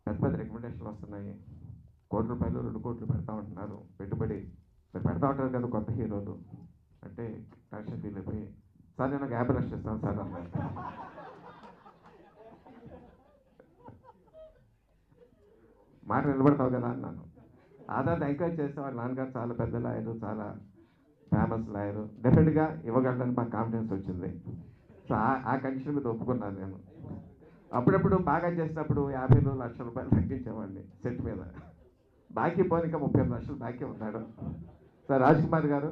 పెద్ద పెద్ద రికమెండేషన్లు వస్తున్నాయి, ₹1 కోట్లు 2 కోట్లు పెడతా ఉంటున్నారు పెట్టుబడి, మీరు పెడతా ఉంటారు కదా కొత్త హీరోలు అంటే టెన్షన్ ఫీల్ అయిపోయి, సార్ నేను ఒక 50 లక్షలు ఇస్తాను సార్ అన్నాను. మాట నిలబడతావు కదా అన్నాను. ఆధార్ ఎంకరేజ్ చేస్తే వాళ్ళ నాన్నగారు చాలా పెద్ద లాయరు, చాలా ఫేమస్ లాయరు, డెఫినెట్గా ఇవ్వగలరని మాకు కాన్ఫిడెన్స్ వచ్చింది. సో ఆ కండిషన్ మీద ఒప్పుకున్నాను నేను. అప్పుడప్పుడు బాగా చేసినప్పుడు 50 లక్షల రూపాయలు తగ్గించేవాడిని సెట్ మీద. బాకీ పోనీ ఇంకా 35 లక్షలు బాకీ ఉన్నాడు. సార్ రాజ్ కుమార్ గారు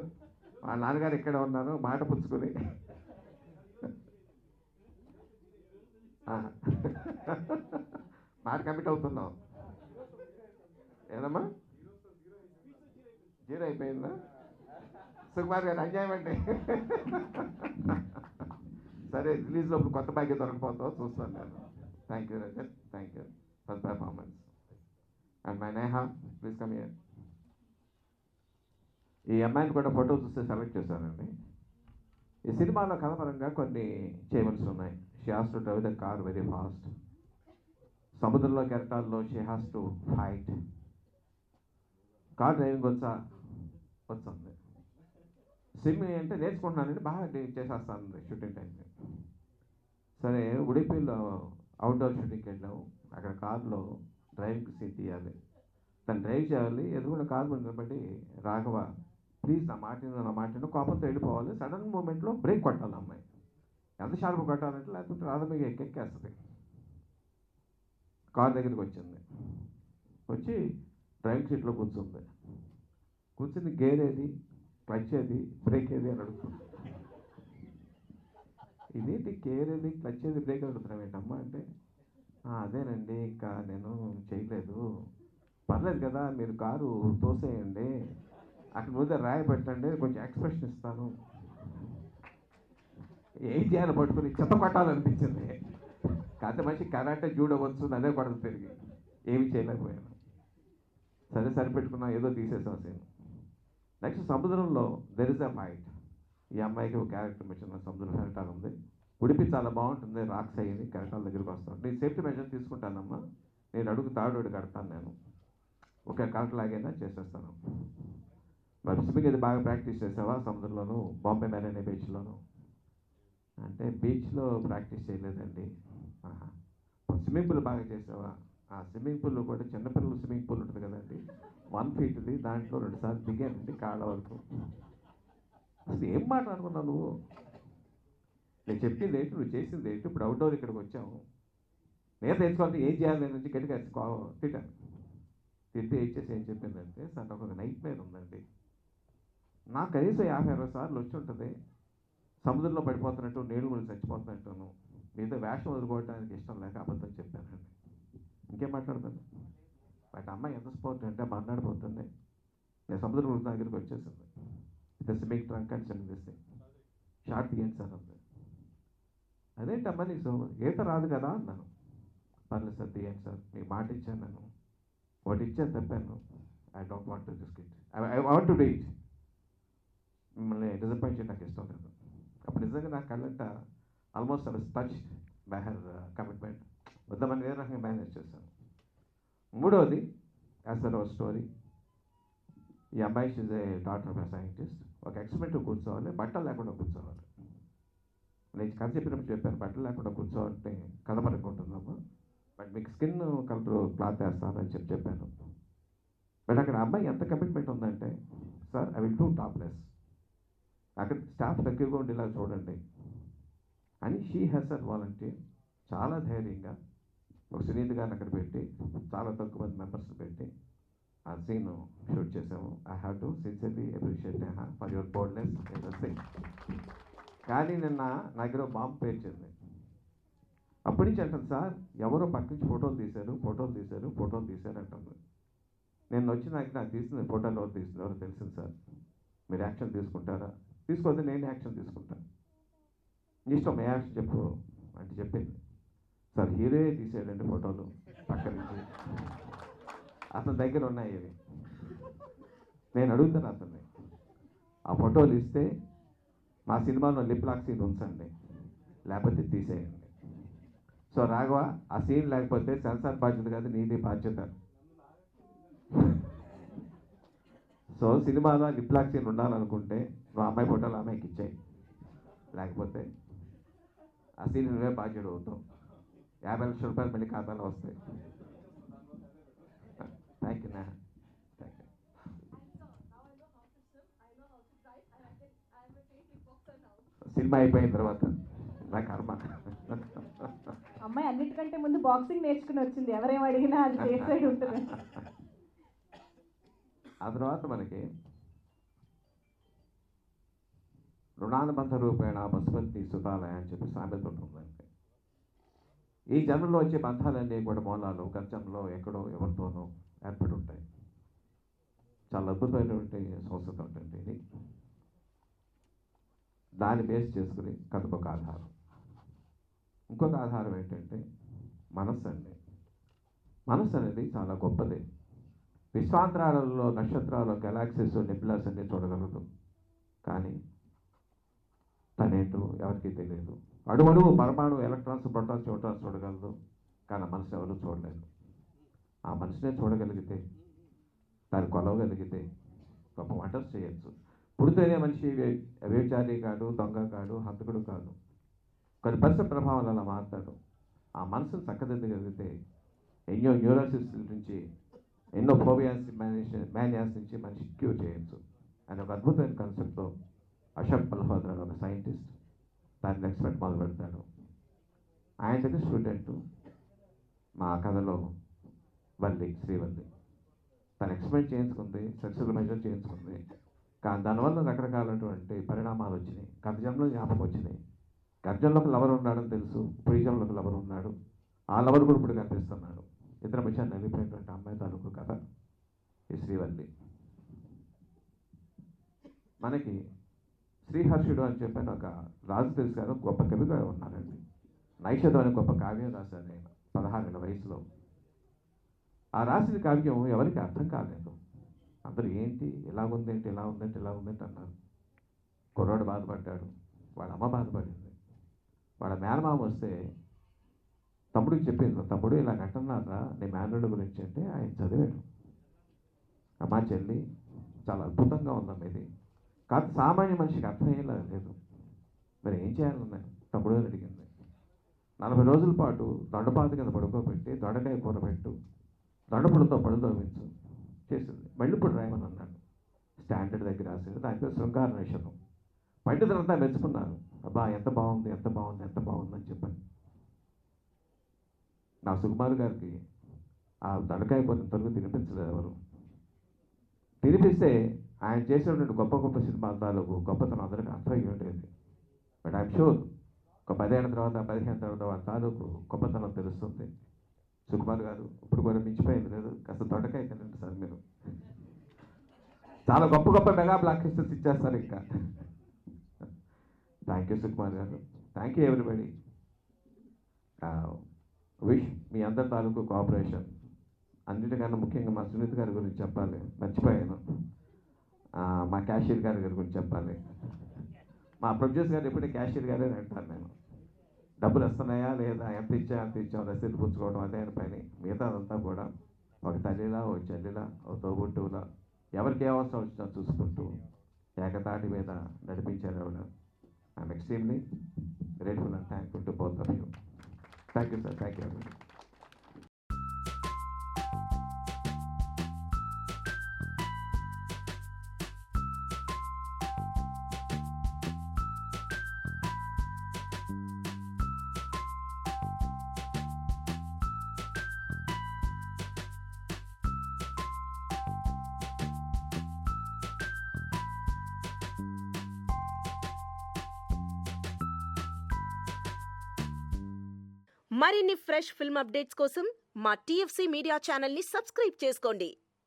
మా నాన్నగారు ఇక్కడ ఉన్నారు, మాట పుచ్చుకొని మాట కమిట్ అవుతున్నాం. ఏదమ్మా 0 అయిపోయిందా? సుకుమార్ గారు అన్యాయం అండి. సరే రిలీజ్లో కొత్త బాకీ దొరకపోతావు చూస్తాను నేను. Thank you Rajat, thank you. for the performance. And my Neha, please come here. ఈ అమ్మాయిని కూడా ఫోటో చూస్తే సెలెక్ట్ చేశానండి. ఈ సినిమాలో కథపరంగా కొన్ని చేయవలసి ఉన్నాయి. She has to drive the car very fast. సముద్రంలో కెరటాల్లో she has to fight. Car driving వచ్చింది. స్విమ్మింగ్ అంటే నేర్చుకుంటున్నానండి, బాగా చేసేస్తాను షూటింగ్ టైంకి. సరే ఉడిపిలో అవుట్డోర్ షూటింగ్కి వెళ్ళాము. అక్కడ కార్లో డ్రైవింగ్ సీట్ తీయాలి, తను డ్రైవ్ చేయాలి. ఎదురుగా కారు మీద నిలబడి రాఘవ ప్లీజ్ నా మాటను కోపంతో వెళ్ళిపోవాలి. సడన్ మూమెంట్లో బ్రేక్ కొట్టాలి అమ్మాయి. ఎంత షార్ప్ కొట్టాలంటే లేకపోతే రాధమిగా ఎక్కేస్తుంది. కార్ దగ్గరికి వచ్చింది, వచ్చి డ్రైవింగ్ సీట్లో కూర్చుంది. గేర్ ఏది, క్లచ్ ఏది, బ్రేక్ ఏది అని అడుగుతుంది. ఇదేంటి గేర్ ఏది, క్లచ్ ఏది, బ్రేక్ అడుగుతున్నాం ఏంటమ్మా అంటే, అదేనండి ఇంకా నేను చేయలేదు. పర్లేదు కదా మీరు కారు తోసేయండి, అక్కడ ముందే రాయి పెట్టండి, కొంచెం ఎక్స్ప్రెషన్ ఇస్తాను. ఏం చేయాలి పట్టుకుని చెత్త కొట్టాలనిపించింది. కాకపోతే మనిషి కరాటే జూడో వచ్చు, అదే కొడత తిరిగి ఏమి చేయలేకపోయాను. సరిపెట్టుకున్నా, ఏదో తీసేసాం సీన్. నెక్స్ట్ సముద్రంలో దెర్ ఇస్ అ ఫైట్. ఈ అమ్మాయికి ఒక క్యారెక్టర్ మెచ్చిన సముద్రం కెరటాలు ఉంది. ఉడిపి చాలా బాగుంటుంది, రాక్స్ అయ్యింది, కెరటాల దగ్గరికి వస్తాను. నేను సేఫ్టీ మెజర్ తీసుకుంటానమ్మా, నేను అడుగు తాడు కడతాను, నేను ఒక కరెక్ట్ లాగైనా చేసేస్తాను. మరి స్విమ్మింగ్ అది బాగా ప్రాక్టీస్ చేసావా సముద్రంలోను, బాంబే మెరైన్ బీచ్లోను అంటే బీచ్లో ప్రాక్టీస్ చేయలేదండి. స్విమ్మింగ్ పూల్ బాగా చేసావా? ఆ స్విమ్మింగ్ పూల్లో కూడా చిన్నపిల్లలు స్విమ్మింగ్ పూల్ ఉంటుంది కదండి, 1 ఫీట్ది, దాంట్లో 2 సార్లు దిగానండి కాళ్ళ వరకు. అసలు ఏం మాట్లాడుకున్నావు నువ్వు? నేను చెప్పింది ఏంటి, నువ్వు చేసింది ఏంటి? ఇప్పుడు అవుట్డోర్ ఇక్కడికి వచ్చాము, నేను తెచ్చుకోవాలి, ఏం చేయాలి నేను నుంచి గట్టిగా తిట్టాను. తిట్టి ఇచ్చేసి ఏం చెప్పిందంటే, సార్ నాకు ఒక నైట్ మేర్ ఉందండి, నాకు కనీసం 50-60 సార్లు వచ్చి ఉంటుంది సముద్రంలో పడిపోతున్నట్టు, నీళ్ళు కూడా చచ్చిపోతున్నట్టును, మీతో వేషం వదులుకోవడానికి ఇష్టం లేక అబద్ధం చెప్పానండి. ఇంకేం మాట్లాడతాను? బట్ అమ్మాయి ఎంత స్పోర్ట్ అంటే మాట్లాడిపోతుంది. నేను సముద్రం దగ్గరికి వచ్చేసింది. It's make trunk and send this thing, short తీయండి సార్ అంది. అదేంటమ్మా నీకు ఈత రాదు కదా అన్నాను. పర్లేదు సార్ తీయండి సార్, మీకు మాట ఇచ్చాను, నేను ఒకటి ఇచ్చాను తప్పాను. I don't want to this kit, I want to do it. మిమ్మల్ని డిసప్పాయింట్ చేయడం నాకు ఇష్టం లేదు. అప్పుడు నిజంగా నాకు కళ్ళంట almost I was touched by her commitment. వద్దామని వేరే రకంగా మేనేజ్ చేశాను. మూడవది యాజ్ పర్ అవర్ స్టోరీ, ఈ అమ్మాయి she's a daughter of a scientist. ఒక ఎక్స్పెరిమెంట్ కూర్చోవాలి, బట్టలు లేకుండా కూర్చోవాలి. నేను కథ చెప్పినప్పుడు చెప్పాను, బట్టలు లేకుండా కూర్చోవాలంటే కథ పడుకుంటున్నాము, బట్ మీకు స్కిన్ కలర్ క్లాత్ వేస్తానని చెప్పాను. బట్ అక్కడ అమ్మాయి ఎంత కమిట్మెంట్ ఉందంటే, sir I will do topless, అక్కడ స్టాఫ్ తక్కువగా ఉండేలా చూడండి అని షీ హ్యాస్ అర్ వాలంటీర్. చాలా ధైర్యంగా ఒక సునీత గారిని అక్కడ పెట్టి, చాలా తక్కువ మంది మెంబర్స్ పెట్టి ఆ సీన్ షూట్ చేసాము. I have to sincerely appreciate Neha for your boldness in the scene. కానీ నిన్న నా దగ్గర బాంబు పేర్చింది. అప్పటి నుంచి అంటుంది, సార్ ఎవరో పక్క నుంచి ఫోటోలు తీశారు అంటుంది. నేను వచ్చి నాకు తీసింది ఫోటోలు ఎవరు తీసింది ఎవరో తెలిసింది సార్, మీరు యాక్షన్ తీసుకుంటారా? తీసుకోవద్దు, నేను యాక్షన్ తీసుకుంటాను, ఇష్టం ఏ యాక్షన్ చెప్పు అంటే చెప్పింది. సార్ హీరోయే తీసాడండి ఫోటోలు పక్క నుంచి, అతని దగ్గర ఉన్నాయి అవి. నేను అడుగుతాను అతన్ని, ఆ ఫోటోలు ఇస్తే మా సినిమాలో లిప్ లాక్ సీన్ ఉంచండి, లేకపోతే తీసేయండి. సో రాఘవ, ఆ సీన్ లేకపోతే సెన్సార్ బాధ్యత కాదు, నీది బాధ్యత. సో సినిమాలో లిప్ లాక్ సీన్ ఉండాలనుకుంటే నువ్వు అమ్మాయి ఫోటోలు అమ్మాయికి ఇచ్చాయి, లేకపోతే ఆ సీన్ నువ్వే బాధ్యత అవుతావు. 50 లక్షల రూపాయలు మళ్ళీ ఖాతాలో వస్తాయి. Thank you Neha, thank you. Cinema అయిపోయిన తర్వాత నా కర్మ. అమ్మాయి అన్నిటికంటే ముందు బాక్సింగ్ నేర్చుకుని వచ్చింది, ఎవరేం అడిగినా అది సేఫ్ సైడ్ ఉంటుంది. ఆ తర్వాత మనకి రుణానుబంధ రూపేణ పశుపతి సుతాలయ అని చెప్పి సామెత ఉంటుందండి. ఈ జన్మలో వచ్చే బంధాలన్నీ కూడా మూలాలు గతంలో ఎక్కడో ఎవరితోనో ఏర్పడి ఉంటాయి. చాలా అద్భుతమైనటువంటి సంస్కృతం ఉంటుంది ఇది. దాన్ని బేస్ చేసుకుని కథకు ఒక ఆధారం. ఇంకొక ఆధారం ఏంటంటే మనస్సు అండి. మనసు అనేది చాలా గొప్పది. విశ్వాంతరాలలో నక్షత్రాలు, గెలాక్సీస్, నెబులాస్ అన్నీ చూడగలదు, కానీ తనేంటో ఎవరికీ తెలియదు. అడుగడుగు పరమాణు, ఎలక్ట్రాన్స్, ప్రోటాన్స్, న్యూట్రాన్స్ చూడగలదు, కానీ ఆ మనసు ఎవరు చూడలేదు. ఆ మనసునే చూడగలిగితే, దాన్ని కొలవగలిగితే గొప్ప వంటర్స్ చేయొచ్చు. పుడితేనే మనిషి వ్యభిచారి కాదు, దొంగ కాదు, హంతకుడు కాదు. కొన్ని పరిస్థితి ప్రభావం అలా మారుతాడు. ఆ మనసును చక్కదిద్దగలిగితే ఎన్నో న్యూరోసిస్ నుంచి, ఎన్నో ఫోబియాస్, మేనియాస్ నుంచి మనిషి క్యూర్ చేయొచ్చు అని ఒక అద్భుతమైన కాన్సెప్ట్తో అశోక్ మల్హోత్రా ఒక సైంటిస్ట్ దాన్ని ఎక్స్పెరిమెంట్ మొదలు పెడతాడు. ఆయన దగ్గర స్టూడెంట్ మా కథలో శ్రీవల్లి తను ఎక్స్పెరిమెంట్ చేయించుకుంది, సక్సెస్ఫుల్ మెజర్ చేయించుకుంది. కానీ దానివల్ల రకరకాలైనటువంటి పరిణామాలు వచ్చినాయి. గత జన్మలో జ్ఞాపకం వచ్చినాయి. గత జన్మలో ఒక లవర్ ఉన్నాడని తెలుసు, ఇప్పుడు ఈ జన్మలో ఒక లవర్ ఉన్నాడు. ఆ లవర్ కూడా ఇప్పుడు కనిపిస్తున్నాడు. ఇద్దరు విషయాన్ని నలిగిపోయినటువంటి అమ్మాయి తాలూకు కథ ఈ శ్రీవల్లి. మనకి శ్రీహర్షుడు అని చెప్పిన ఒక రాజు తెలుసు గారు, గొప్ప కవిగా ఉన్నారండి. నైషధం అనే గొప్ప కావ్యం రాశారు ఆయన 16 ఏళ్ల వయసులో. ఆ రాసిన కావ్యం ఎవరికి అర్థం కాలేదు. అందరూ ఏంటి ఇలా ఉందేంటి, ఇలా ఉందేంటి, ఇలా ఉందేంటి అన్నారు. కుర్రాడు బాధపడ్డాడు, వాళ్ళ అమ్మ బాధపడింది. వాళ్ళ మేనమామ వస్తే తమ్ముడికి చెప్పింది, తమ్ముడు ఇలా అంటున్నారా నీ మేనరుడు గురించి అంటే ఆయన చదివాడు. అమ్మా చెల్లి చాలా అద్భుతంగా ఉందమ్మా ఇది, కాదు సామాన్య మనిషికి అర్థమయ్యేలా లేదు, మరి ఏం చేయాలన్నాను తమ్ముడు అని అడిగింది. 40 రోజుల పాటు దొండపాత కింద పడుకోబెట్టి దొండకాయ కూర పెట్టు, దొండపులతో పళ్ళు తోమించు చేసింది. మళ్ళీ ఇప్పుడు రాయమని అన్నాడు. స్టాండర్డ్ దగ్గర రాసింది. దాని పేరు శృంగార నైషధం. పండితులంతా మెచ్చుకున్నారు. అబ్బా ఎంత బాగుంది, ఎంత బాగుంది, ఎంత బాగుంది అని చెప్పాను. నా సుకుమార్ గారికి ఆ దొండకాయ కూర ఇంతవరకు తినిపించలేదు ఎవరు. తినిపిస్తే ఆయన చేసినటువంటి గొప్ప గొప్ప సినిమాల తాలూకు గొప్పతనం అందరికీ అర్థమై ఉండేది. బట్ ఐఎమ్ షూర్ ఒక 10 ఏళ్ళ తర్వాత, 15 తర్వాత వాళ్ళ తాలూకు గొప్పతనం తెలుస్తుంది. సుకుమార్ గారు ఇప్పుడు కూడా మించిపోయింది లేదు, కాస్త దొండకాయ తినండి సార్ మీరు. చాలా గొప్ప గొప్ప మెగా బ్లాక్ బస్టర్స్ ఇచ్చేస్తారు ఇంకా. థ్యాంక్ యూ సుకుమార్ గారు, thank you everybody. Wish me అందరి తాలూకు కోఆపరేషన్. అన్నిటికన్నా ముఖ్యంగా మా సునీత్ గారి గురించి చెప్పాలి, మర్చిపోయాను. మా క్యాషియర్ గారి గురించి చెప్పాలి. మా ప్రొడ్యూసర్ గారు ఎప్పుడూ క్యాషియర్ గారే అంటాను నేను. డబ్బులు వస్తున్నాయా లేదా, ఎంత ఇచ్చాం రసీదు పుచ్చుకోవడం అదే అని పని. మిగతా అదంతా కూడా ఒక తల్లిలా, ఒక చెల్లిలా, ఒక తోబుట్టువులా ఎవరికి ఏ అవసరం వచ్చినా చూసుకుంటూ ఏకతాటి మీద నడిపించారు ఆవిడ. I'm extremely grateful and thankful to both of you. Thank you sir, thank you. మరిన్ని ఫ్రెష్ ఫిల్మ్ అప్డేట్స్ కోసం మా TFC మీడియా ఛానల్ని సబ్స్క్రైబ్ చేసుకోండి.